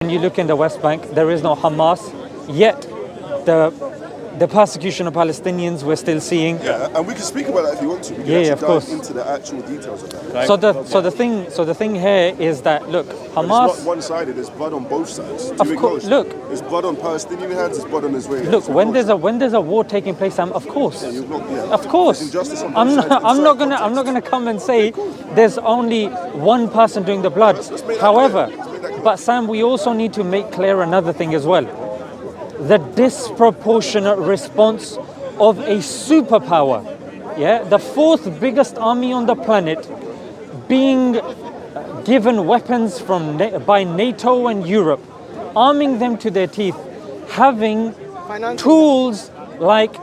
When you look in the West Bank, there is no Hamas, yet the persecution of Palestinians we're still seeing. Yeah, and we can speak about that if you want to. We can Yeah, of course. dive into the actual details of that. So the thing here is that, look, Hamas. But it's not one-sided. There's blood on both sides. Of course, look. There's blood on Palestinian hands. There's blood on Israeli hands. Look, So when there's a war taking place, of course, of course. There's injustice on I'm both sides not inside I'm not context. gonna come and say there's only one person doing the blood. Let's make that However, clear. Let's make that clear. but Sam, we also need to make clear another thing as well: the disproportionate response of a superpower, the fourth biggest army on the planet, being given weapons by NATO and Europe, arming them to their teeth, having tools like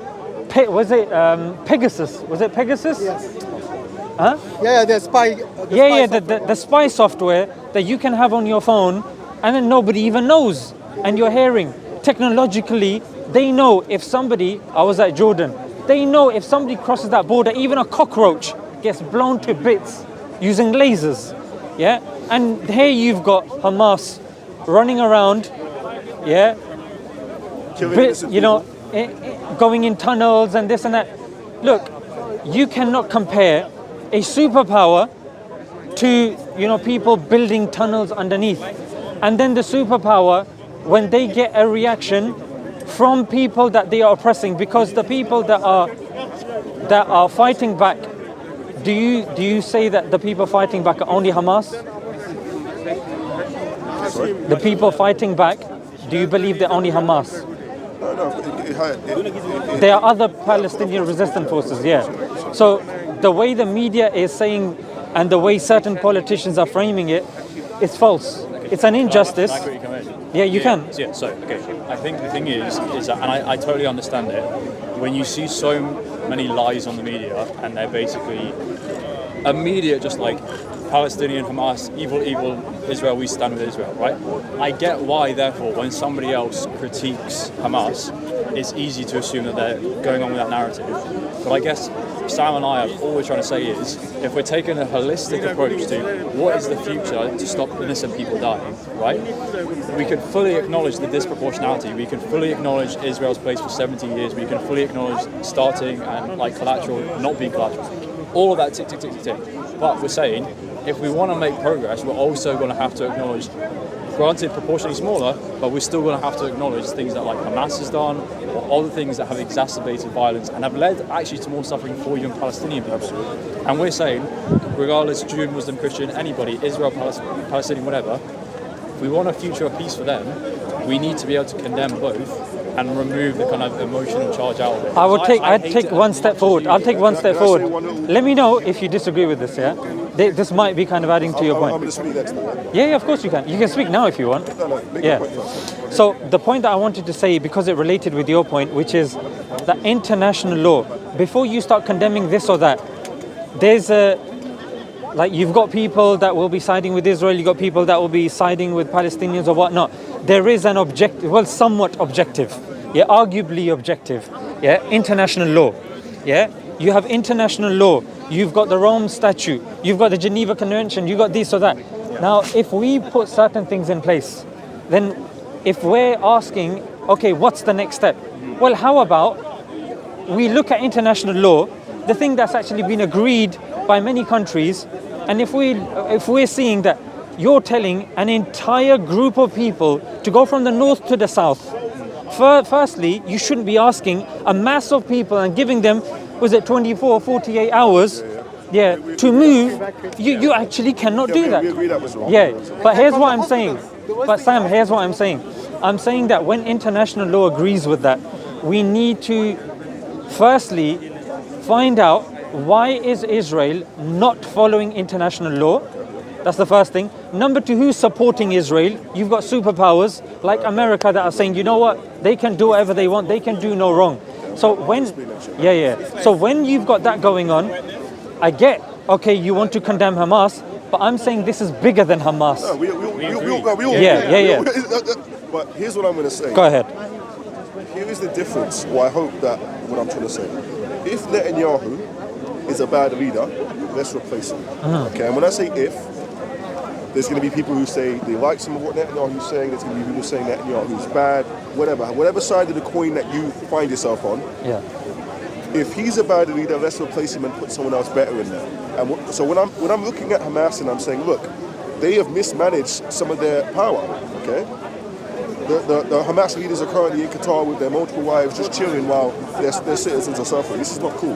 Pegasus. Was it Pegasus? Yes. Huh? Yeah, the spy. The spy software that you can have on your phone, and then nobody even knows, and you're hearing. Technologically, they know if somebody. I was at Jordan. They know if somebody crosses that border, even a cockroach gets blown to bits using lasers. Yeah, and here you've got Hamas running around. Yeah, Killing innocent people. going in tunnels and this and that. Look, you cannot compare a superpower to people building tunnels underneath, and then the superpower when they get a reaction from people that they are oppressing, because the people that are fighting back, do you say that the people fighting back are only Hamas? Sorry? The people fighting back, do you believe they're only Hamas? There are other Palestinian resistance forces, yeah. So the way the media is saying and the way certain politicians are framing it is false. It's an injustice. Can I quickly come in? Yeah, you can. Yeah, so, okay. I think the thing is that, and I totally understand it, when you see so many lies on the media and they're basically immediate, just like Palestinian, Hamas, evil, Israel, we stand with Israel, right? I get why, therefore, when somebody else critiques Hamas, it's easy to assume that they're going on with that narrative. But I guess Sam and I are all we're trying to say is, if we're taking a holistic approach to what is the future to stop innocent people dying, right? We can fully acknowledge the disproportionality. We can fully acknowledge Israel's place for 70 years. We can fully acknowledge starting and collateral not being collateral. All of that tick, tick, tick, tick, tick. But we're saying, if we want to make progress, we're also going to have to acknowledge, granted proportionally smaller, but we're still going to have to acknowledge things that Hamas has done, or other things that have exacerbated violence and have led actually to more suffering for even Palestinian people. Absolutely. And we're saying, regardless, Jew, Muslim, Christian, anybody, Israel, Palestinian, whatever, if we want a future of peace for them, we need to be able to condemn both and remove the kind of emotional charge out of it. I'd take one step forward. I'll take one step forward. Let me know if you disagree with this, yeah? This might be kind of adding to your point. I'm going to speak next time. Yeah, of course you can. You can speak now if you want. Make Yeah. your point. So the point that I wanted to say, because it related with your point, which is that international law, before you start condemning this or that, there's you've got people that will be siding with Israel, you've got people that will be siding with Palestinians or whatnot. There is an objective, well, somewhat objective, arguably objective, international law, You have international law, you've got the Rome Statute, you've got the Geneva Convention, you've got this or that. Now, if we put certain things in place, then if we're asking, okay, what's the next step? Well, how about we look at international law, the thing that's actually been agreed by many countries, and if we're seeing that you're telling an entire group of people to go from the north to the south, firstly, you shouldn't be asking a mass of people and giving them, 24, 48 hours, to move. You actually cannot do that. We agree that was wrong. Yeah, but here's what I'm saying. But Sam, here's what I'm saying. I'm saying that when international law agrees with that, we need to firstly find out why is Israel not following international law. That's the first thing. Number two, who's supporting Israel? You've got superpowers like America that are saying, you know what, they can do whatever they want, they can do no wrong. So when you've got that going on, I get, okay, you want to condemn Hamas, but I'm saying this is bigger than Hamas. No, we all Yeah. But here's what I'm going to say. Go ahead. Here is the difference, or I hope that what I'm trying to say. If Netanyahu is a bad leader, let's replace him. Okay, and when I say if, There's going to be people who say they like some of what Netanyahu's saying. There's going to be people saying Netanyahu's bad, whatever side of the coin that you find yourself on. Yeah. If he's a bad leader, let's replace him and put someone else better in there. And so when I'm looking at Hamas and I'm saying, look, they have mismanaged some of their power. Okay. The Hamas leaders are currently in Qatar with their multiple wives, just chilling while their citizens are suffering. This is not cool.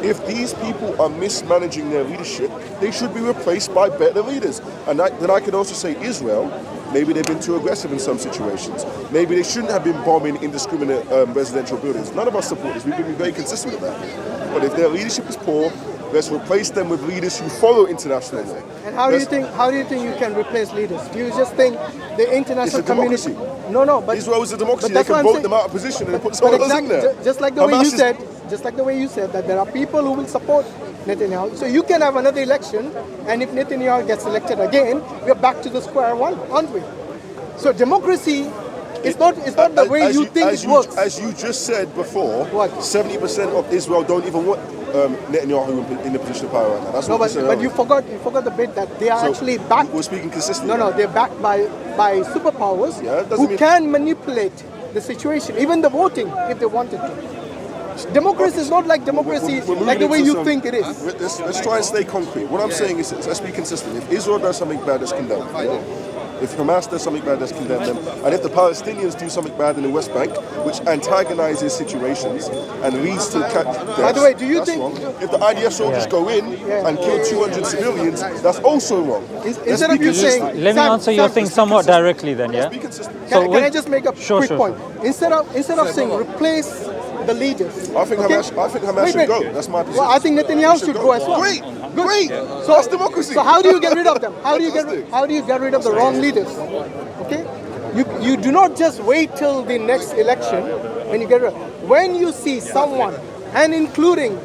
If these people are mismanaging their leadership, they should be replaced by better leaders. And then I can also say Israel, maybe they've been too aggressive in some situations. Maybe they shouldn't have been bombing indiscriminate residential buildings. None of us support this. We've been very consistent with that. But if their leadership is poor, let's replace them with leaders who follow international law. And how do you think you can replace leaders? Do you just think the international community? No, but Israel is a democracy. But They can vote them out of position and put someone else in there. Just like the way you said that there are people who will support Netanyahu. So you can have another election, and if Netanyahu gets elected again, we're back to the square one, aren't we? So democracy is not the way you think it works. As you just said before, What? 70% of Israel don't even want Netanyahu in the position of power right now. That's what But you forgot the bit that they are actually backed. We're speaking consistently. No, they're backed by superpowers Yeah, doesn't who mean- can manipulate the situation, even the voting, if they wanted to. Democracy is not like democracy We're like the way moving you into think it is. Let's try and stay concrete. What I'm saying is, let's be consistent. If Israel does something bad, let's condemn it. Yeah? If Hamas does something bad, let's condemn them. And if the Palestinians do something bad in the West Bank, which antagonizes situations and leads to deaths, By the way, do you that's think- wrong. If the IDF soldiers go in and kill 200 civilians, that's also wrong. Instead of you saying, Let me Sam, answer your Sam, thing somewhat directly then, yeah? Be consistent. Can I just make a quick Sure. point? Instead of saying replace the leaders. I think Hamas should go. That's my position. Well, I think Netanyahu should go as well. Great. Good. Great. So That's democracy. So how do you get rid of them? How do you Fantastic. get rid of the wrong leaders? Okay, you do not just wait till the next election when you get rid. When you see someone, and including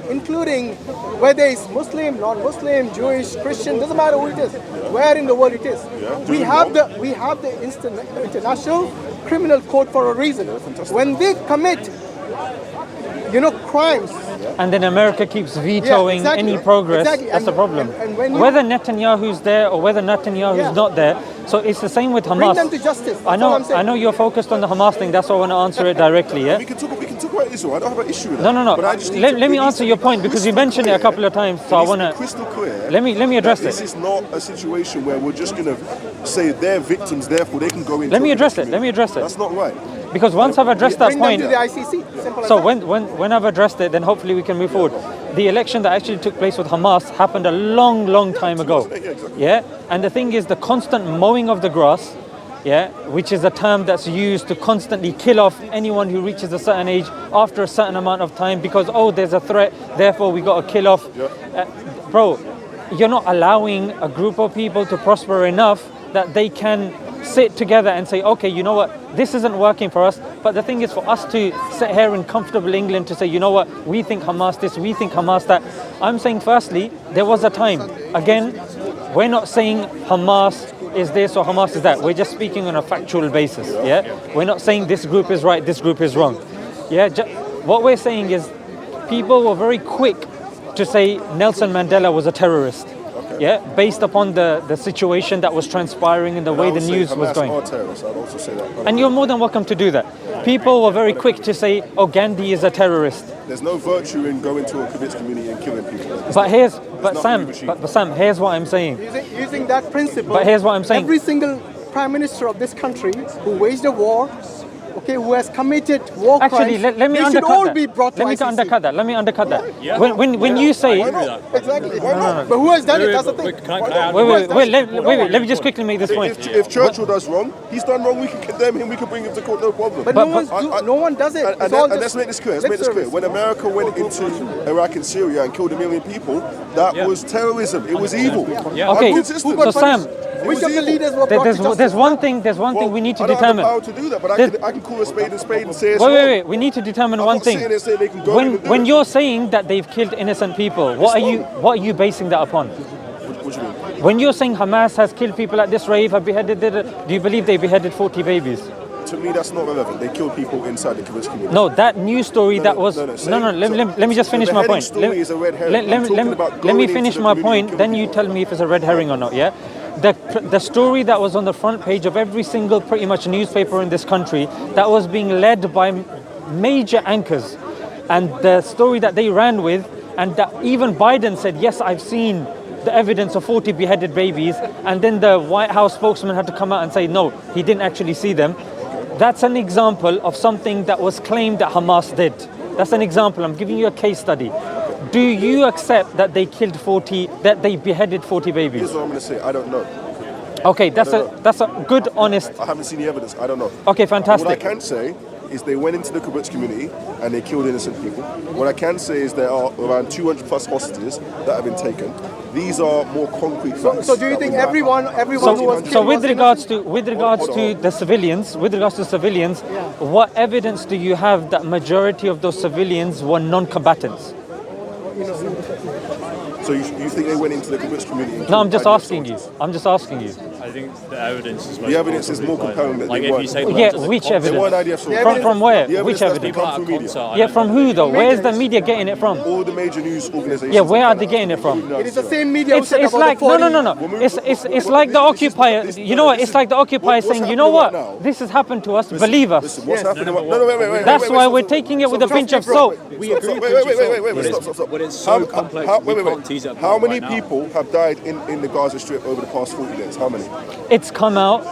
whether it's Muslim, non-Muslim, Jewish, Christian, doesn't matter who it is, where in the world it is. We have the International Criminal Code for a reason. When they commit crimes. And then America keeps vetoing exactly. any progress. Exactly. That's the problem. And when Whether Netanyahu's there or whether Netanyahu's not there, so it's the same with Hamas. Bring them to justice. That's I know. all I'm saying. I know you're focused on the Hamas thing. That's why I want to answer it directly. Yeah. We can talk about Israel. I don't have an issue with that. No. But I just need Let me answer your point because you mentioned it a couple of times. So I want to. Crystal clear. Let me address This it. is not a situation where we're just going to say they're victims, therefore they can go in. Let me address it. That's not right. Because once I've addressed that Bring point, them to the ICC. Simple as so that. when I've addressed it, then hopefully we can move forward. The election that actually took place with Hamas happened a long time ago. Yeah, exactly. Yeah, and the thing is the constant mowing of the grass, yeah, which is a term that's used to constantly kill off anyone who reaches a certain age after a certain amount of time because there's a threat, therefore we got to kill off. Bro, you're not allowing a group of people to prosper enough that they can sit together and say, okay, you know what, this isn't working for us. But the thing is for us to sit here in comfortable England to say, you know what, we think Hamas this, we think Hamas that. I'm saying firstly, there was a time. Again, we're not saying Hamas is this or Hamas is that. We're just speaking on a factual basis. Yeah, we're not saying this group is right, this group is wrong. Yeah, what we're saying is people were very quick to say Nelson Mandela was a terrorist. Yeah, based upon the situation that was transpiring and the way the news was going. Hamas are terrorists. I'd also say that. And you're more than welcome to do that. People were very quick to say, Gandhi is a terrorist. There's no virtue in going to a Kibbutz community and killing people. But Sam, here's what I'm saying. Using that principle. But here's what I'm saying. Every single prime minister of this country who waged a war, who has committed war Actually, crimes, let me they should undercut all that. be brought to Let me ICC. undercut that. Let me undercut that. Yeah. When you say, Exactly. Why not? But who has done it? That's the thing. wait, let me just quickly make this point. If Churchill does wrong, he's done wrong. We can condemn him. We can bring him to court. No problem. But no one does it. And let's make this clear. lip service. When America went into Iraq and Syria and killed 1 million people, that was terrorism. It was evil. Yeah. Okay, I'm consistent. so Sam, Which of the leaders were brought to justice? there's one thing we need to I don't determine. have the power to do that, but I can call a spade and say it's Wait. wrong. We need to determine I'm one not thing. sitting there saying they can go in and do When it. you're saying that they've killed innocent people, what are you basing that upon? What do you mean? When you're saying Hamas has killed people at this rave, have beheaded, do you believe they beheaded 40 babies? To me, that's not relevant. They killed people inside the Kibbutz community. No, that news story that was no. Let me just finish my point. Story is a red herring. Let I'm talking about me going finish into my the community point. and Then killing you people. tell me if it's a red herring or not. Yeah. the story that was on the front page of every single pretty much newspaper in this country, that was being led by major anchors, and the story that they ran with, and that even Biden said, yes, I've seen the evidence of 40 beheaded babies, and then the White House spokesman had to come out and say, no, he didn't actually see them. That's an example of something that was claimed that Hamas did. That's an example. I'm giving you a case study. Do you accept that they killed 40, that they beheaded 40 babies? Here's what I'm going to say. I don't know. Okay, that's a good, honest. I haven't seen the evidence. I don't know. Okay, fantastic. What I can say is they went into the kibbutz community and they killed innocent people. What I can say is there are around 200 plus hostages that have been taken. These are more concrete facts. So do you think everyone who was killed So with was regards innocent? to the civilians, what evidence do you have that majority of those civilians were non-combatants? So you think they went into the kibbutz community? and No, I'm killed just ideal asking you. soldiers? I'm just asking you. I think the evidence is The evidence is more compelling that like they if you weren't. say Yeah, the which They evidence? weren't IDF soldiers. From where? The Which evidence that's evidence? come people through at a media. concert, Yeah, from who though? Where's the media getting it from? All the major news organizations. Yeah, where are have they done getting that. it from? It is the same media who It's said about like the 40. no. It's like the occupier. You know what? It's like the occupier what's saying, you know happening right what? now? This has happened to us. Believe us. Listen, what's happening? No, wait. That's why we're taking it with a pinch of salt. We agree with Wait, stop. But it's so complex, we can't tease it How apart many right now. people have died in the Gaza Strip over the past 40 days? How many? It's come out.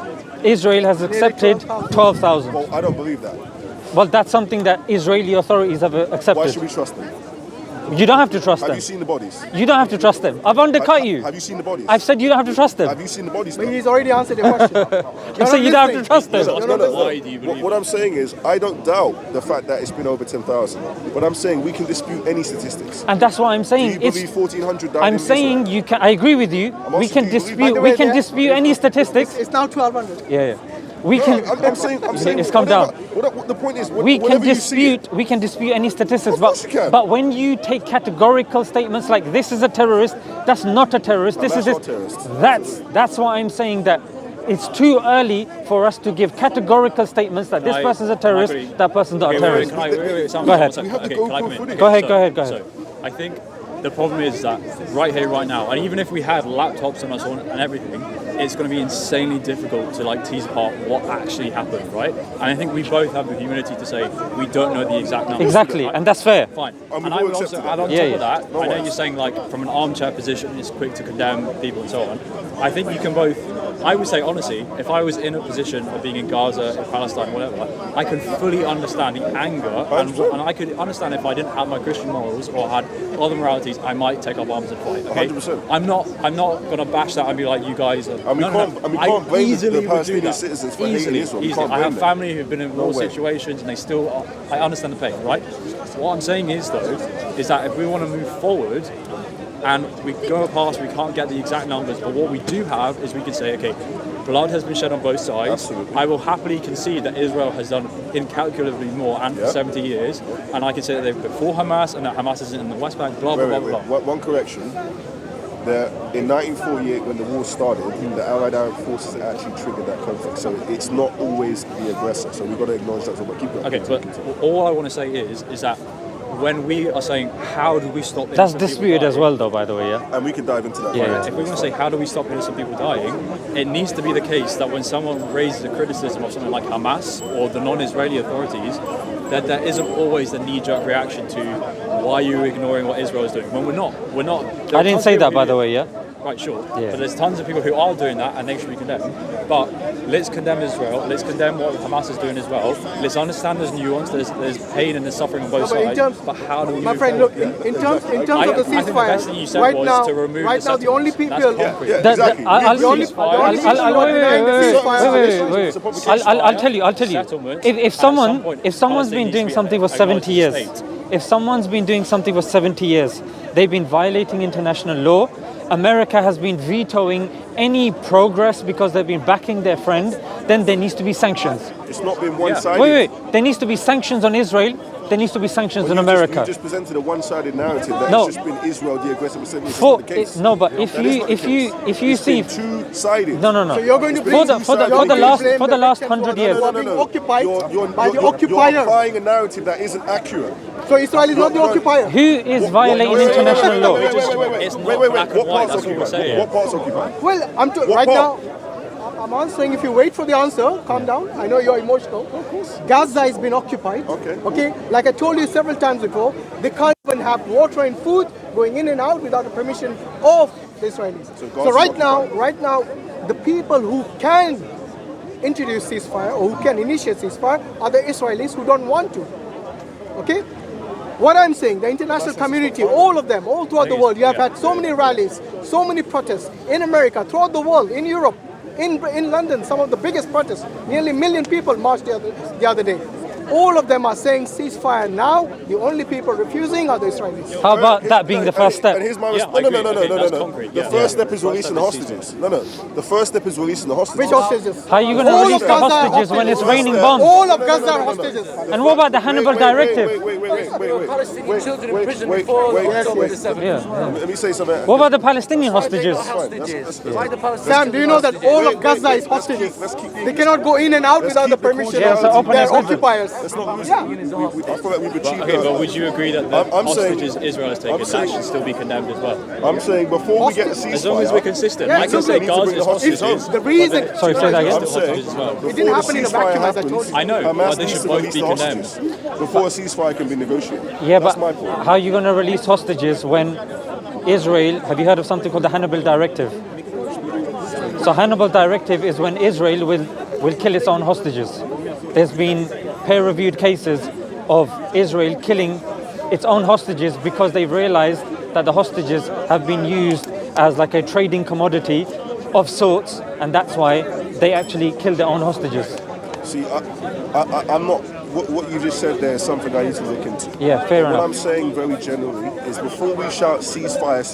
Israel has accepted 12,000. Well, I don't believe that. Well, that's something that Israeli authorities have Why accepted. should we trust them? You don't have to trust Have them. you seen the bodies? You don't have to trust them. I've undercut you. Have you seen the bodies? I've said you don't have to trust Have them. you seen the bodies? But though? he's already answered your question. I've said you don't have to trust them. Why do you believe What I'm saying is, I don't doubt the fact that it's been over 10,000. But I'm saying we can dispute any statistics. And that's what I'm Do saying. you believe 1,400 died I'm in saying Israel? you can. I agree with you. We asking, can do you believe- dispute. By the We way, can there- dispute any statistics. It's now 1,200. Yeah. We No, can. I'm saying. It's come down. What the point is, We can whenever you see it, dispute. We can dispute any statistics. Of course you can. But when you take categorical statements like this is a terrorist, that's not a terrorist. This is that's this. not terrorist. That's why I'm saying that. It's too early for us to give categorical statements that this person's a terrorist, that person's not a terrorist. Go ahead. We have to go through footage. Go ahead. So, I think the problem is that right here, right now, and even if we had laptops on us and everything, it's going to be insanely difficult to like tease apart what actually happened, right? And I think we both have the humility to say we don't know the exact numbers. Exactly, right? and that's fair. Fine. And And we've I all would also accepted add on that. top Yeah, of that, No I know worries. you're saying like from an armchair position it's quick to condemn people and so on. I think you can both, I would say honestly, if I was in a position of being in Gaza, in Palestine, whatever, I can fully understand the anger and I could understand if I didn't have my Christian morals or had other moralities, I might take up arms and fight. Okay? 100%. I'm not gonna bash that and be like you guys are. And we can't blame easily the would do Palestinian that. citizens for hating Israel. We Easily. can't I have blame them. family who've been in war way. situations and they still are, I understand the pain, right? What I'm saying is though, is that if we want to move forward and we go past, we can't get the exact numbers, but what we do have is we can say, okay, blood has been shed on both sides. Absolutely. I will happily concede that Israel has done incalculably more and for 70 years, and I can say that they've put for Hamas and that Hamas is in the West Bank, blah, blah, blah, blah. One correction. In 1948, when the war started, the Allied Arab forces actually triggered that conflict. So it's not always the aggressor. So we've got to acknowledge that. But keep going. Okay, but all I want to say is that when we are saying how do we stop That's innocent people disputed as dying, well, though. By the way, yeah. And we can dive into that. Yeah, later. yeah. if we want to say how do we stop innocent people dying, it needs to be the case that when someone raises a criticism of something like Hamas or the non-Israeli authorities, that there isn't always the knee-jerk reaction to why you're ignoring what Israel is doing. When we're not. I didn't say that, by the way, yeah. Right, sure. Yeah. But there's tons of people who are doing that and they should be condemned. But let's condemn Israel. Let's condemn what Hamas is doing as well. Let's understand there's nuance. There's pain and there's suffering on both No, but in sides. terms- but how do we My move friend, forward? look, in terms of the I think the best thing ceasefire, you said right was now, to remove right the now the only settlements. people, That's concrete. Yeah, exactly. I'll The only- tell you. Settlements, If and at someone, some point, if someone's Palestine been needs doing to be something for acknowledged 70 as a years, state. if someone's been doing something for 70 years, they've been violating international law. America has been vetoing any progress because they've been backing their friend. Then there needs to be sanctions. It's not been one-sided. Wait. There needs to be sanctions on Israel there needs to be sanctions in You America. just presented a one-sided narrative that No. it's just been Israel the aggressor. It's not For, the case. no, but if That is you not the if you case. if you It's see been two-sided. no no no So you're going to for the for the for the last 100 years. You're being occupied by the You're occupier. applying a narrative that isn't accurate. So Israel is not the occupier. Who is violating international law? It's not black and What white, part's that's what we're occupied? saying. What part's occupied? Well, What right part? now, I'm answering. If you wait for the answer, calm down. I know you're emotional. Gaza has been occupied. Okay. Okay. Like I told you several times before, they can't even have water and food going in and out without the permission of the Israelis. So So Gaza's right now, the people who can introduce ceasefire or who can initiate ceasefire are the Israelis who don't want to. Okay. What I'm saying, the international community, all of them, all throughout the world, you have had so many rallies, so many protests in America, throughout the world, in Europe, in London, some of the biggest protests, nearly 1 million people marched the other day. All of them are saying ceasefire now. The only people refusing are the Israelis. How about that being the first step? And here's my Yeah, response. I No, agree. no. Okay, that's concrete. The Yeah. first step is First releasing the step is hostages. No. The first step is releasing the hostages. Which hostages? How are you going to All release of the Gaza are hostages when it's hostages. raining bombs? All of Gaza are hostages. And what about the Hannibal Directive? Wait. Palestinian children in prison before October the 7th. Yeah. Let me say something. What about the Palestinian hostages? Hostages. Why the Palestinians? Sam, do you know that all of Gaza is let's hostages? keep They cannot go in and out let's without the keep the permission Yeah, so of open their as well. occupiers. Let's not lose Yeah. I feel like we've achieved Okay, but that. would you agree that the I'm saying- hostages Israel has taken, I'm saying- that should still be condemned as well? I'm saying before we get the ceasefire. As long as we're consistent. Yeah, I can it's say okay. Gaza We need is to bring the hostages. hostages. The reason. Sorry, say that again. I'm saying Hostages as well. before didn't the happen in a ceasefire vacuum, as I happens, told you. I know, Hamas but they needs should to both release be the condemned. hostages before a ceasefire can be negotiated. Yeah, That's but my point. how are you going to release hostages when Israel? Have you heard of something called the Hannibal Directive? So Hannibal Directive is when Israel will kill its own hostages. There's been peer-reviewed cases of Israel killing its own hostages because they've realized that the hostages have been used as like a trading commodity of sorts, and that's why they actually kill their own hostages. See, I'm not. What you just said there is something I need to look into. Yeah, fair What enough. I'm saying very generally is before we shout ceasefire,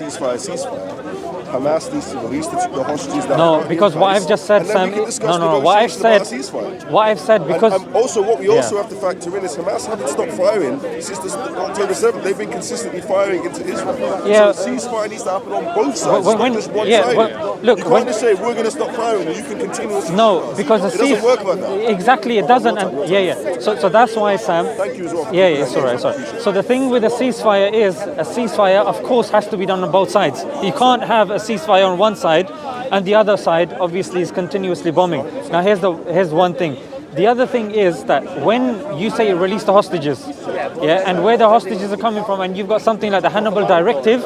Hamas needs to release the hostages that No, are because in what place, I've just said, and then Sam. we can discuss No. What I've negotiations about said. a ceasefire. What I've said because. And also, what we Yeah. also have to factor in is Hamas haven't stopped firing since October 7th. They've been consistently firing into Israel. Yeah. So ceasefire needs to happen on both sides. When- It's when- not just one yeah, sided. well, look, you when- can't just say we're going to stop firing and you can continuously. No, because the it doesn't work like that. Exactly, it doesn't. And yeah. So that's why, Sam. Thank you as well. Yeah, it's all right. Sorry. So the thing with a ceasefire is a ceasefire, of course, has to be done on both sides. You can't have a ceasefire on one side, and the other side obviously is continuously bombing. Now here's one thing. The other thing is that when you say release the hostages, yeah, and where the hostages are coming from, and you've got something like the Hannibal Directive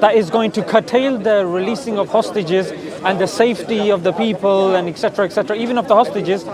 that is going to curtail the releasing of hostages and the safety of the people and etc., even of the hostages,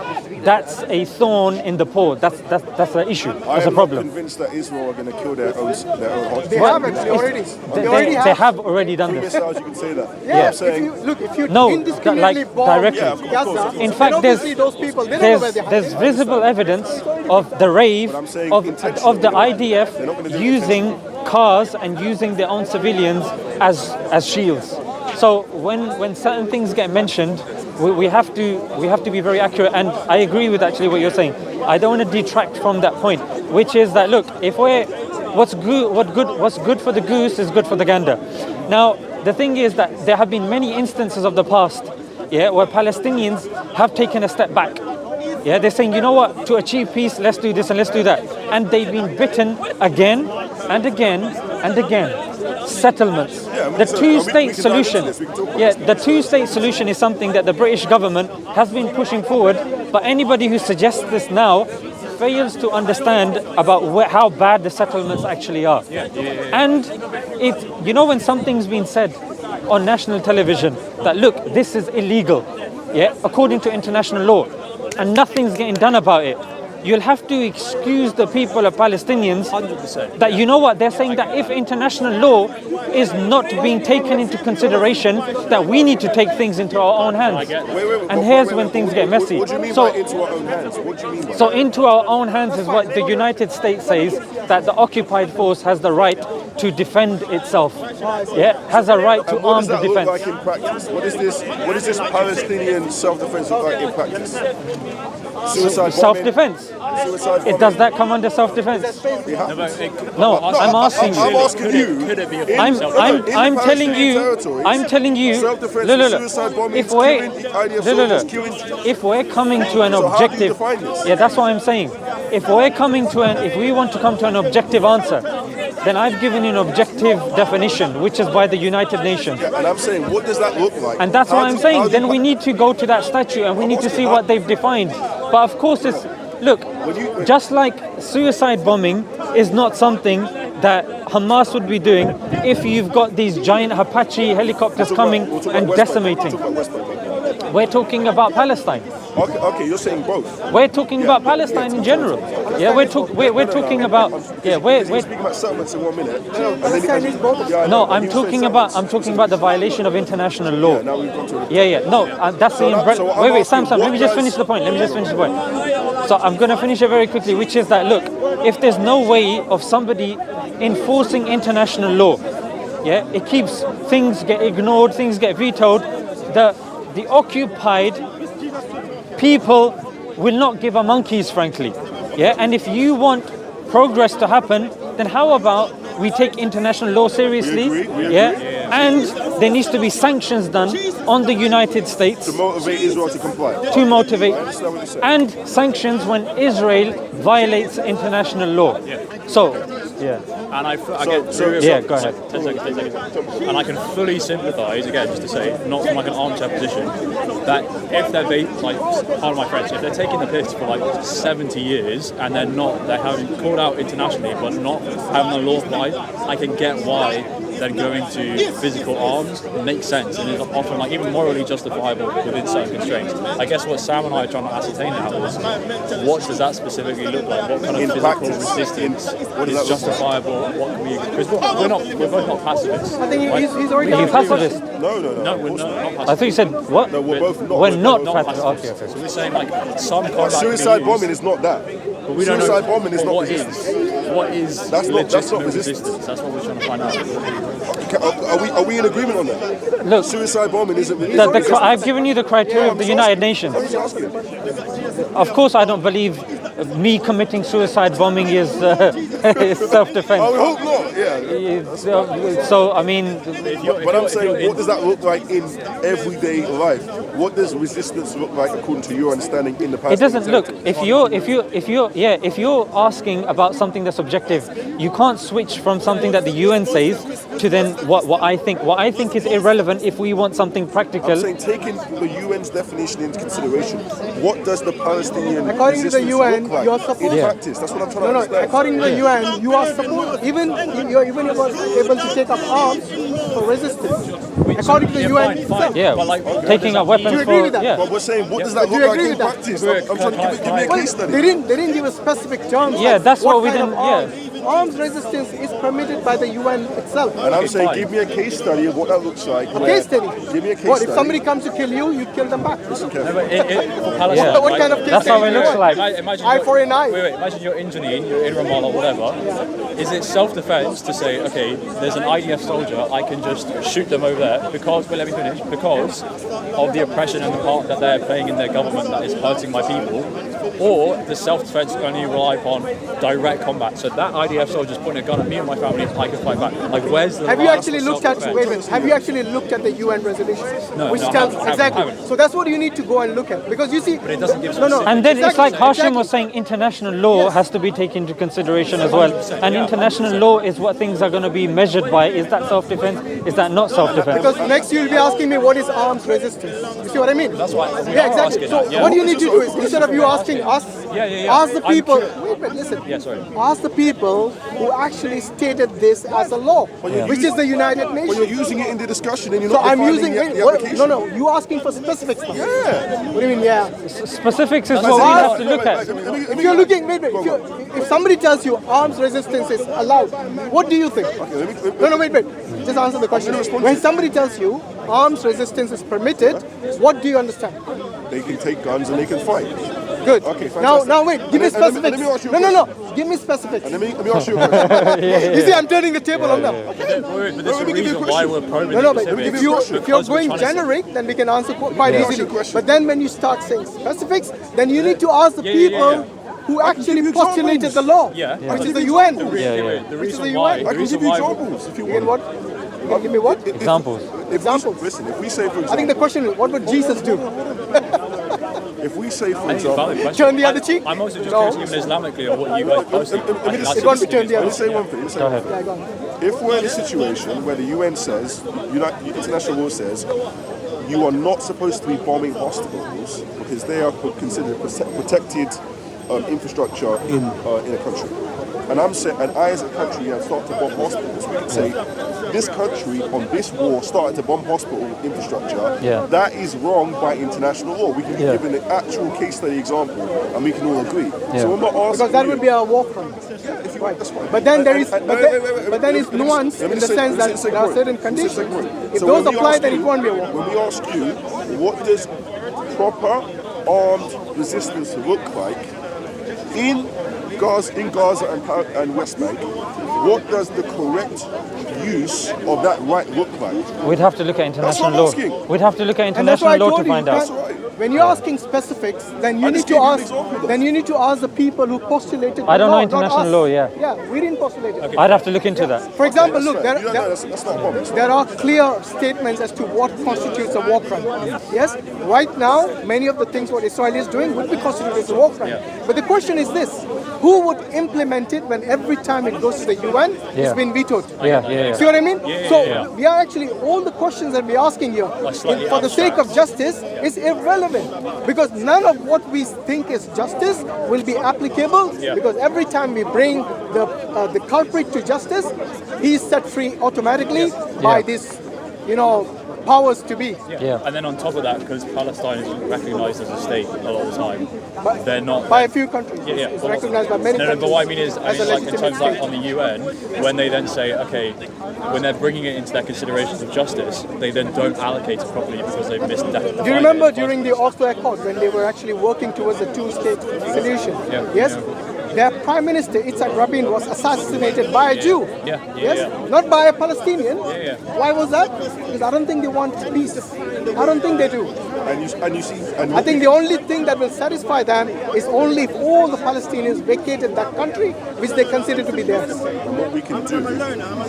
that's a thorn in the paw. That's the issue. That's a I'm problem. not convinced that Israel are going to kill their own hostages. They have actually already. They have already done From this. missiles, you can say that. Yeah, I'm saying, if you No, indiscriminately like bomb directly. Yeah, of course. Gaza, In then fact, obviously those people, they don't know where they're there's hiding. visible evidence of the rave But I'm saying of the intentionally. They're IDF not gonna do it using cars and using their own civilians as shields. So when certain things get mentioned, we have to be very accurate. And I agree with actually what you're saying. I don't want to detract from that point, which is that look, if we're what's good for the goose is good for the gander. Now the thing is that there have been many instances of the past, yeah, where Palestinians have taken a step back. Yeah, they're saying, you know what, to achieve peace, let's do this and let's do that. And they've been bitten again and again and again. Settlements. The two-state solution. Yeah, the two-state solution is something that the British government has been pushing forward, but anybody who suggests this now fails to understand about how bad the settlements actually are. And when something's been said on national television that look, this is illegal, yeah, according to international law, and nothing's getting done about it, you'll have to excuse the people of Palestinians 100%. that, you know what, they're saying that if international law is not being taken into consideration, that we need to take things into our own hands. And here's when things get messy. What do you mean So by into our own hands? What do you mean by so into our own hands is what the United States says, that the occupied force has the right to defend itself. Yeah, has a right to And what arm does the that look like defense. in practice? What is this Palestinian self-defense look like in practice? Suicide bombing? Self-defense. Does that come under self-defense? No, I'm asking you. I'm asking you. Could it be a I'm telling you. I'm telling you. Self-defense, Look. suicide bombings, If we're killing IDF soldiers, killing. if we're coming to an So how do you objective, define this? yeah, that's what I'm saying. If we want to come to an objective answer, then I've given you an objective definition, which is by the United Nations. And I'm saying, what does that look like? And that's How what I'm do- saying. how do Then you- we need to go to that statute and we need to see what they've defined. But of course, just like suicide bombing is not something that Hamas would be doing if you've got these giant Apache helicopters coming We'll talk and about West Bank. decimating. We'll talk about West Bank. We're talking about Palestine. Okay, you're saying both. We're talking about Palestine in general. Yeah, we're talking about. Yeah, we're speaking about settlements in 1 minute. Palestine is both. no. I'm talking about the violation of international law. Now we've gone to Yeah. No, that's the umbrella. so I'm Wait, Sam. asking, Let me just what finish does- the point. So I'm going to finish it very quickly, which is that, look, if there's no way of somebody enforcing international law, yeah, it keeps things get ignored, things get vetoed. The occupied people will not give a monkey's, frankly. Yeah, and if you want progress to happen, then how about we take international law seriously? We agree. Yeah, and there needs to be sanctions done on the United States to motivate Israel to comply. to motivate, understand what you're saying. and sanctions when Israel violates international law. So, yeah. And I So- Go ahead. 10 seconds. And I can fully sympathise, again, just to say, not from like an armchair position, that if they're like, pardon my French, if they're taking the piss for like 70 years and they're having called out internationally but not having the law applied, I can get why then going to physical arms makes sense and is often like even morally justifiable within certain constraints. I guess what Sam and I are trying to ascertain now is what does that specifically look like? What kind of In physical practice, resistance what does is that look like? justifiable? What can we? Because we're both not pacifists. I think right? he's already Are you answered. pacifist? No. No, we're not I pacifists. thought you said what? No, we're both not. We're not Not pacifist. pacifists. Okay. So we're saying like some combat Suicide can be bombing used, is not that. but we don't Suicide know bombing is not what resistance. What is That's not legitimate resistance. That's what we're trying to find out. Are we in agreement on that? Look, Suicide bombing isn't I've given you the criteria of the United Nations. I'm just asking. Of course, I don't believe me committing suicide bombing is is self-defense. I would hope not. Yeah. So, I mean, But I'm saying, what does that look like in everyday life? What does resistance look like according to your understanding in the past? it doesn't look. If you're asking about something that's objective, you can't switch from something that the UN says to then what I think. What I think is irrelevant if we want something practical. I'm saying, taking the UN's definition into consideration, what does the Palestinian According to the resistance UN, look like you're supposed- in Yeah. practice? That's what I'm trying to No, understand. according to the UN, you are supposed, you're even able to take up arms for resistance. According to the UN itself. Yeah, But like, taking up weapons Do you agree for with that? yeah. But we're saying, what does that Do you look like agree in with that? practice? I'm trying to give me a Well, case study. they didn't give a specific terms. Yeah, like that's what we kind didn't- of arms. Arms resistance is permitted by the UN itself. And I'm saying, fine. give me a case study of what that looks like. A case study. Give me a case What study. if somebody comes to kill you, you kill them back? No, but for Palestine, What right? kind of case That's study how it do you looks want? like. Imagine Eye you're- for an eye. Wait, imagine you're in Jenin, you're in Ramallah, whatever. Is it self-defense to say, okay, there's an IDF soldier, I can just shoot them over there because, well, let me finish, because of the oppression and the part that they're playing in their government that is hurting my people? Or does self-defense only rely upon direct combat? So that IDF soldier's pointing a gun at me and my family, I can fight back. Like, where's the Have you last actually of looked at self-defense? Have you actually looked at the UN resolution? No, which no, I tells haven't, exactly. haven't. So that's what you need to go and look at because you see. But it doesn't give no. specific- And then it's like Hashim exactly. was saying, international law has to be taken into consideration as well. And international law is what things are going to be measured by. Is that self-defense? Is that not self-defense? Because next you'll be asking me what is arms resistance. You see what I mean? That's why we Yeah, are exactly. asking So that, yeah. what you need to do is instead of you asking us, ask the I'm people. curious. Wait, listen. Yeah, sorry. Ask the people who actually stated this as a law, which is the United But you're Nations. using it in the discussion and you're So not I'm defining using the application. no. You asking for specific stuff. Yeah. What do you mean? Yeah. Specifics is That's what we why- have to look at. If you're looking, wait. If somebody tells you arms resistance is allowed, what do you think? No, wait. Just answer the question. When somebody tells you arms resistance is permitted, what do you understand? They can take guns and they can fight. Good. Okay, fantastic. Now wait. Give me And let me specifics. ask you a No. Give me specifics. And let me ask you a question. You see, I'm turning the table on them. But there's a Let me give you a reason why question. we're probing No, the but me give if you a you question. if you're Because we're going trying to say- generic, then we can answer quite Let me ask easily. you a question. But then when you start saying specifics, then you need to ask the people who actually give you postulated examples. the law, Yeah. which is the UN. The Which is the reason UN. why. I The can reason give you why. examples if you You can want. what? You can give me what? Examples. Examples. Listen, if we say, for example, I think the question is, what would Jesus do? if we say, for I think it's a valid example, question. Turn the other cheek? I'm also just No. curious, even Islamically, or what you guys personally. It won't be turned the let other me say cheek. one thing. Go ahead. Yeah, go on. If we're in a situation where the UN says, international law says, you are not supposed to be bombing hospitals because they are considered protected infrastructure in a country. And I'm saying, and I as a country have started to bomb hospitals. We can say this country on this war started to bomb hospital infrastructure. Yeah. That is wrong by international law. We can be Yeah. given an actual case study example, and we can all agree. Yeah. So we're not asking Because that you- would be a war crime. if you want, that's fine. But then there is, And- but then it's nuanced in the sense that there are certain conditions. If those apply, then it won't be a war crime. When we ask you, what does proper armed resistance look like in Gaza and West Bank? What does the correct use of that right look like? We'd have to look at international what I'm law. asking. We'd have to look at And that's why international I law told to find you, out. right. when you're asking specifics, then you I need just to gave you an ask. example, though. Then you need to ask the people who postulated. I don't the know law, not international us. law, yeah. Yeah, we didn't postulate it. I'd have to look into that. For example, That's look, fair. You don't know, that's not a problem. there are clear statements as to what constitutes a war crime. Yes, right now, many of the things what Israel is doing would be considered as a war crime. But the question is this: who would implement it when every time it goes to the UN, Yeah. it's been vetoed? Yeah. See what I mean? So yeah. we are actually, all the questions that we're asking here, slightly for the sake of justice, is irrelevant because none of what we think is justice will be applicable. Because every time we bring the culprit to justice, he is set free automatically by Yeah. this, powers to be. Yeah. And then on top of that, because Palestine is recognised as a state a lot of the time, But they're not. by a few countries. Yeah. It's recognized by many No, countries. but what I mean is, as a like in legitimate terms like state. on the UN, when they then say, okay, when they're bringing it into their considerations of justice, they then don't allocate it properly because they've missed that. Do you remember during the Oslo Accord when they were actually working towards a two-state solution? Yeah. Yes? Their Prime Minister, Yitzhak Rabin, was assassinated by a Jew. Yes? Not by a Palestinian. Why was that? Because I don't think they want peace. I don't think they do. And you see, I think the only thing that will satisfy them is only if all the Palestinians vacated that country, which they consider to be theirs. and what we can do.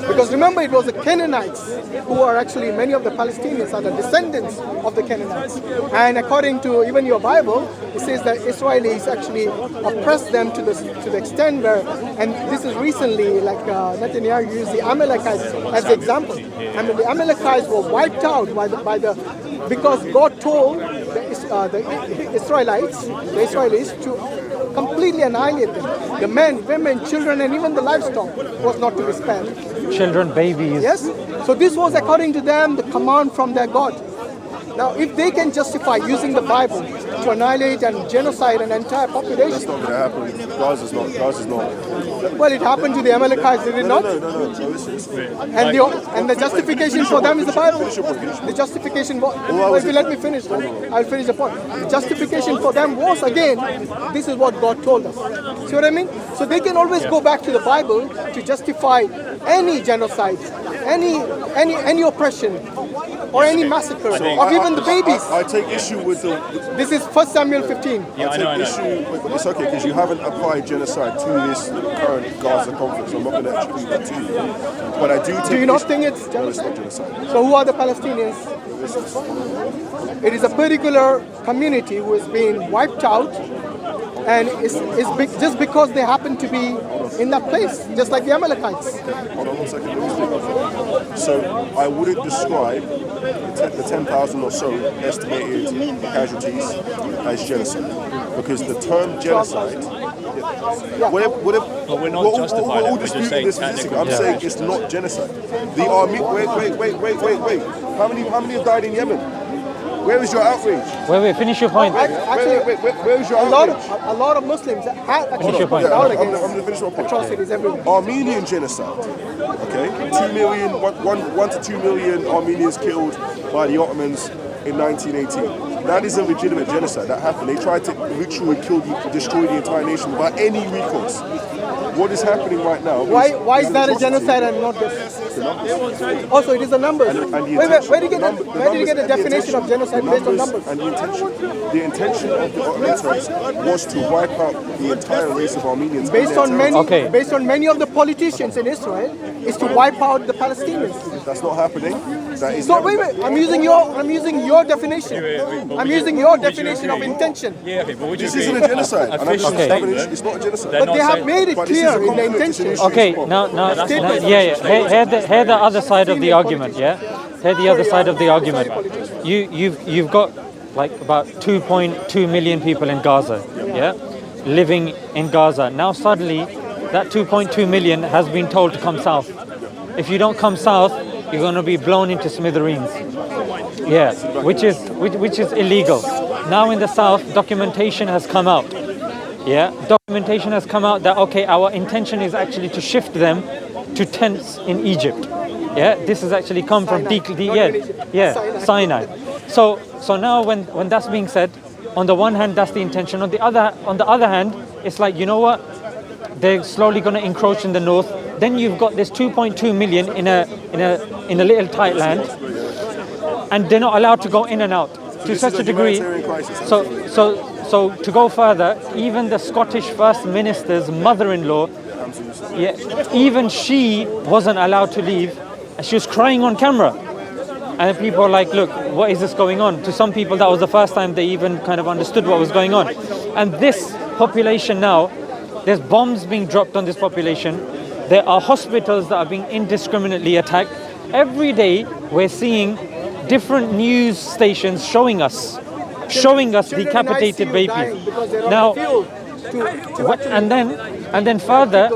Because remember, it was the Canaanites who are actually, many of the Palestinians are the descendants of the Canaanites. And according to even your Bible, it says that Israelis actually oppressed them to the extent where, and this is recently, like Netanyahu used the Amalekites as the example. I mean, the Amalekites were wiped out because God told the Israelis to completely annihilate them. The men, women, children, and even the livestock was not to be spared. Children, babies. Yes? So this was according to them the command from their God. Now, if they can justify using the Bible to annihilate and genocide an entire That's population, not going to happen. Gaza's not. well, it happened to the Amalekites, did it not? No. So listen. And the justification for them is the Bible. Finish your point. The justification was, well, if you let me finish, I'll finish the point. The justification for them was, again, this is what God told us. See what I mean? So they can always go back to the Bible to justify any genocide, any oppression, or any massacre, of even the babies. I take issue with the. This is 1 Samuel 15. Yeah, I take know. issue with, it's okay because you haven't applied genocide to this current Gaza conflict, so I'm not going to attribute that to you. But I do take. Do you not issue- think it's No, it's genocide? not genocide. So who are the Palestinians? It is a particular community who is being wiped out, and just because they happen to be in that place, just like the Amalekites. Hold on 1 second. Let me speak. So I wouldn't describe the 10,000 or so estimated casualties as genocide, because the term genocide. But we're not justifying it, we're just saying technically. I'm saying it's not genocide. The army. Wait. How many have died in Yemen? Where is your outrage? Wait, finish your point. Actually, Where is your a outrage? lot of Muslims have actually your point. spoken out I'm going to against finish my point. atrocities everywhere. Armenian genocide. Okay, 1 to 2 million Armenians killed by the Ottomans in 1918. That is a legitimate genocide. That happened. They tried to literally destroy the entire nation without any recourse. What is happening right now? Why is an that a atrocity. genocide and not this? the numbers. Also, it is the numbers. And the Wait, intention- where did you get the and definition of genocide based on numbers? And the intention of the Ottoman Turks was to wipe out the entire race of Armenians. Based on Okay. based on many of the politicians in Israel, is to wipe out the Palestinians. That's not happening. That is So never- wait, I'm using your definition. I'm using your definition of intention. Yeah, okay, but would you This agree? isn't a genocide. And I'm just Official establishing statement, it's not a genocide. They're But not they have saying- made it But this is clear a in the conflict, intention. it's an Okay, issue. now, that's yeah, not- hear the other side of the argument, yeah? Hear the other side of the argument. You've got like about 2.2 million people in Gaza, yeah? Living in Gaza. Now suddenly, that 2.2 million has been told to come south. If you don't come south, you're going to be blown into smithereens. Yeah, which is illegal. Now in the south, documentation has come out. Yeah, documentation has come out that okay, our intention is actually to shift them to tents in Egypt. Yeah, this has actually come from Sinai. So now when that's being said, on the one hand that's the intention. On the other hand, it's like, you know what? They're slowly going to encroach in the north. Then you've got this 2.2 million in a little tight land, and they're not allowed to go in and out to such a degree. So to go further, even the Scottish First Minister's mother-in-law, yeah, even she wasn't allowed to leave, and she was crying on camera. And people are like, look, what is this going on? To some people, that was the first time they even kind of understood what was going on. And this population now, there's bombs being dropped on this population. There are hospitals that are being indiscriminately attacked. Every day, we're seeing different news stations showing us decapitated babies. Now, and then further,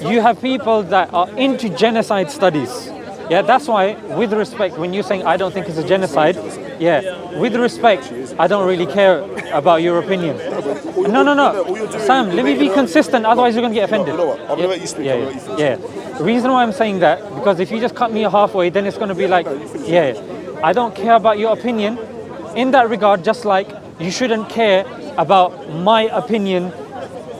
you have people that are into genocide studies. Yeah, that's why, with respect, when you're saying I don't think it's a genocide, yeah, with respect, I don't really care about your opinion. No. Sam, let me be consistent, otherwise you're going to get offended. You know what? I'm going to let you speak. Yeah. The reason why I'm saying that, because if you just cut me halfway, then it's going to be like, yeah, I don't care about your opinion. In that regard, just like you shouldn't care about my opinion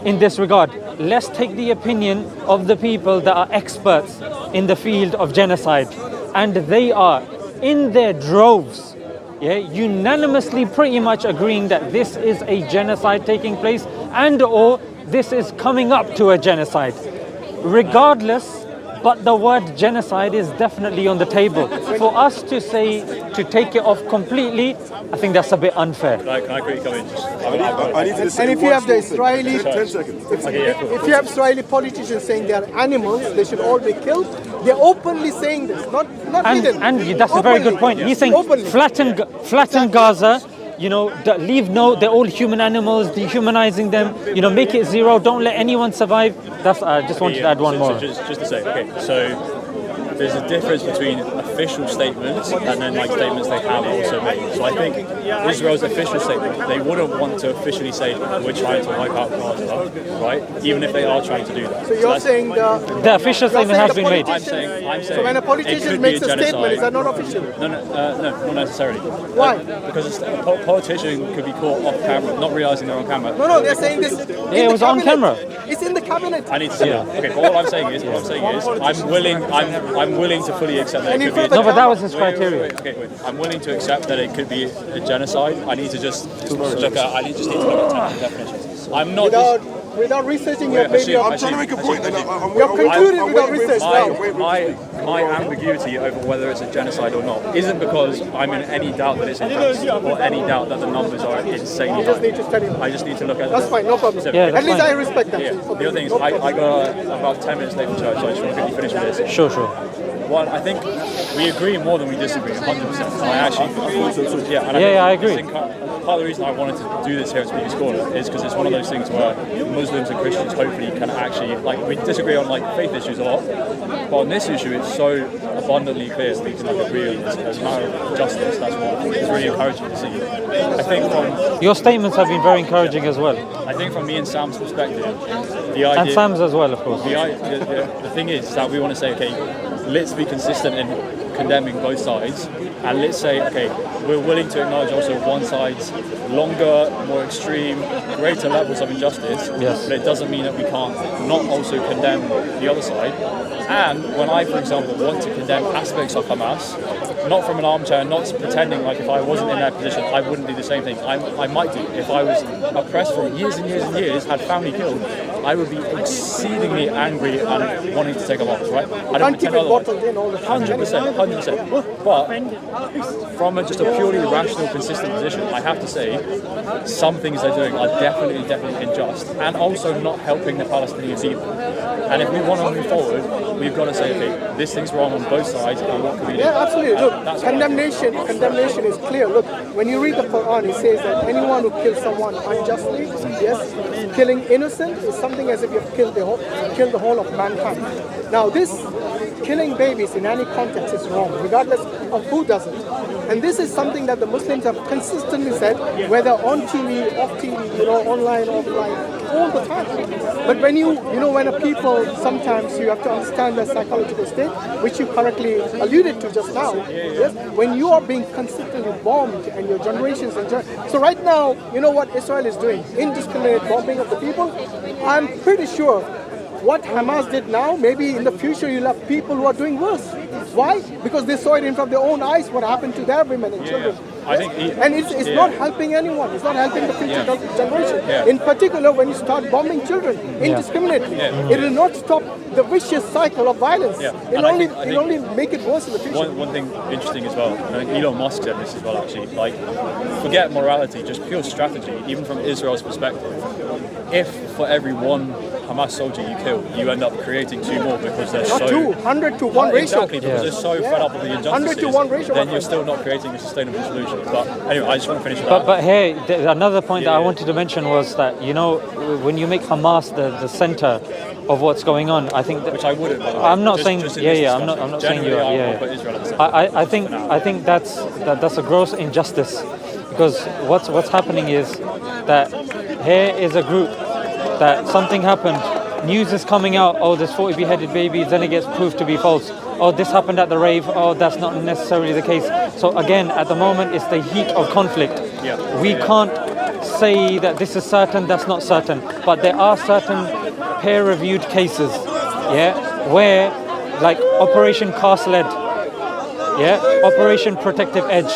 in this regard. Let's take the opinion of the people that are experts in the field of genocide, and they are in their droves, yeah, unanimously pretty much agreeing that this is a genocide taking place, and or this is coming up to a genocide. Regardless, but the word genocide is definitely on the table. For us to say to take it off completely, I think that's a bit unfair. Can I quickly come in? I need to say And if you have the Israeli, 10 seconds. if you have Israeli politicians saying they are animals, they should all be killed. They're openly saying this, not hidden. And that's a very good point. He's saying Openly. flatten Gaza, you know, leave they're all human animals, dehumanizing them, you know, make it zero, don't let anyone survive. That's I just wanted to add one more. So just to say, okay, so there's a difference between official statements and then like statements they have also made. So I think Israel's official statement, they wouldn't want to officially say we're trying to wipe out Gaza, right? Even if they are trying to do that. So you're saying The official statement has been made. I'm saying. so when a politician makes a statement, is that not official? No, not necessarily. Why? Because a politician could be caught off camera, not realizing they're on camera. No, they're saying this. it was on camera. It's in the cabinet. I need to say that. Okay, but all I'm saying is, I'm willing to fully accept that it could be. No, but that was his criteria. Wait. I'm willing to accept that it could be a genocide. I need to just look at. I just need to look at technical definitions. I'm not. Without researching your Actually, paper, I'm trying to make a point. you're concluded without research. My ambiguity over whether it's a genocide or not isn't because I'm in any doubt that it's a genocide or any doubt that the numbers are insanely You just high. need to study. I just need to look at That's fine, no problem. Yeah, At that's least fine. I respect that. Yeah. The other thing is, I got about 10 minutes late for church, so I just want to quickly finish with this. Sure. One, I think we agree more than we disagree, 100%. I actually, I agree. Part of the reason I wanted to do this here at Speaker's Corner is because it's one of those things where Muslims and Christians hopefully can actually, like, we disagree on like faith issues a lot, but on this issue it's so abundantly clear that we can like agree on this as a matter of justice. That's what is really encouraging to see. I think from Your statements have been very encouraging as well. I think from me and Sam's perspective, the idea And Sam's as well, of course. the thing is that we want to say, okay, let's be consistent in condemning both sides, and let's say, okay, we're willing to acknowledge also one side's longer, more extreme, greater levels of injustice, Yes. but it doesn't mean that we can't not also condemn the other side. And when I, for example, want to condemn aspects of Hamas, not from an armchair, not pretending like if I wasn't in their position, I wouldn't do the same thing. I might do. If I was oppressed for years and years and years, had family killed, I would be exceedingly angry and wanting to take a loss, right? I don't pretend otherwise. 100%. But from just a purely rational, consistent position, I have to say, some things they're doing are definitely unjust, and also not helping the Palestinians either. And if we want to move forward, we've got to say, okay, this thing's wrong on both sides, and what can we do? Yeah, absolutely. Look, condemnation is clear. Look, when you read the Quran, it says that anyone who kills someone unjustly, yes, killing innocent is something as if you've killed the whole of mankind. Now, this killing babies in any context is wrong, regardless of who does it. And this is something that the Muslims have consistently said, whether on TV, off TV, online, offline, all the time. But when when a people, sometimes you have to understand their psychological state, which you correctly alluded to just now. Yes, when you are being consistently bombed and your generations and so right now, you know what Israel is doing? Indiscriminate bombing of the people. I'm pretty sure what Hamas did now, maybe in the future you'll have people who are doing worse. Why? Because they saw it in front of their own eyes what happened to their women and children. I think it's not helping anyone. It's not helping the future generation. In particular, when you start bombing children indiscriminately, it will not stop the vicious cycle of violence. It'll only make it worse in the future. One thing interesting as well, I think Elon Musk said this as well actually, like, forget morality, just pure strategy, even from Israel's perspective. If for every one Hamas soldier you kill, you end up creating two more because they're not 100 to 1 ratio. Exactly, because they're so fed up with the injustices. 100 to 1 ratio. Then you're still not creating a sustainable solution. But anyway, I just want to finish with that. But here, another point that I wanted to mention was that, when you make Hamas the center of what's going on, I think that, which I wouldn't. By the way. I'm not saying. Just I'm not saying you are. I'll put Israel at the center. I think that's a gross injustice, because what's happening is that here is a group that something happened. News is coming out, oh, there's 40 beheaded babies, then it gets proved to be false. Oh, this happened at the rave, oh, that's not necessarily the case. So again, at the moment, it's the heat of conflict. We can't say that this is certain, that's not certain. But there are certain peer-reviewed cases, where, like Operation Cast Lead, Operation Protective Edge,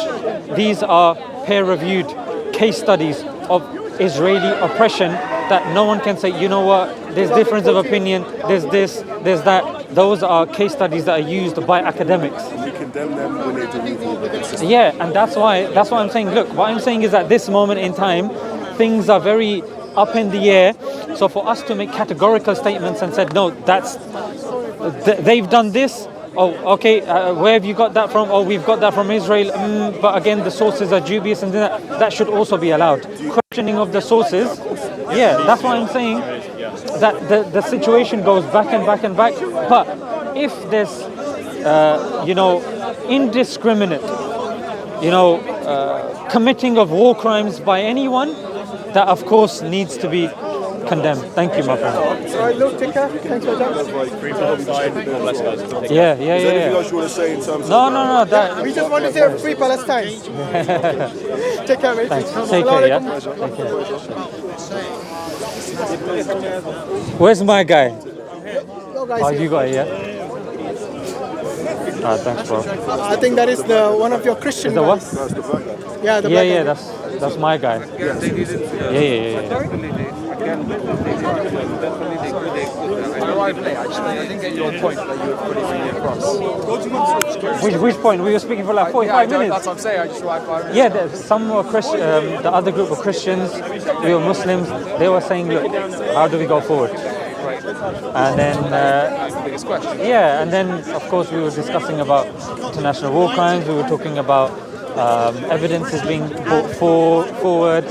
these are peer-reviewed case studies of Israeli oppression that no one can say, you know what, there's difference of opinion, there's this, there's that. Those are case studies that are used by academics. We condemn them when they do evil. And that's why I'm saying, look, what I'm saying is at this moment in time, things are very up in the air. So for us to make categorical statements and said, no, they've done this. Oh, okay, where have you got that from? Oh, we've got that from Israel. But again, the sources are dubious, and that should also be allowed. Questioning of the sources, that's why I'm saying that the situation goes back and back and back. But if there's, indiscriminate, committing of war crimes by anyone, that of course needs to be condemned. Thank you, my friend. All right, look, take care. Thanks for that. Free Palestine, bless guys. Yeah. Anything else you want to say in terms of... No. That, we just want to say free Palestine. Take care, mate. Thanks. Take care, yeah? Take care. Where's my guy? Oh, you got it, yeah? Thanks, bro. I think that is one of your Christian the what? guys. Yeah, the yeah, that's my guy. Yeah. I didn't get your point that you were putting across. Which point? We were speaking for like 45 minutes. That's what I'm saying. I just arrived 5 minutes. Yeah, some were Christian. The other group were Christians. We were Muslims. They were saying, look, how do we go forward? And then, that's the biggest question. Yeah, and then of course we were discussing about international war crimes. We were talking about evidence is being brought forward.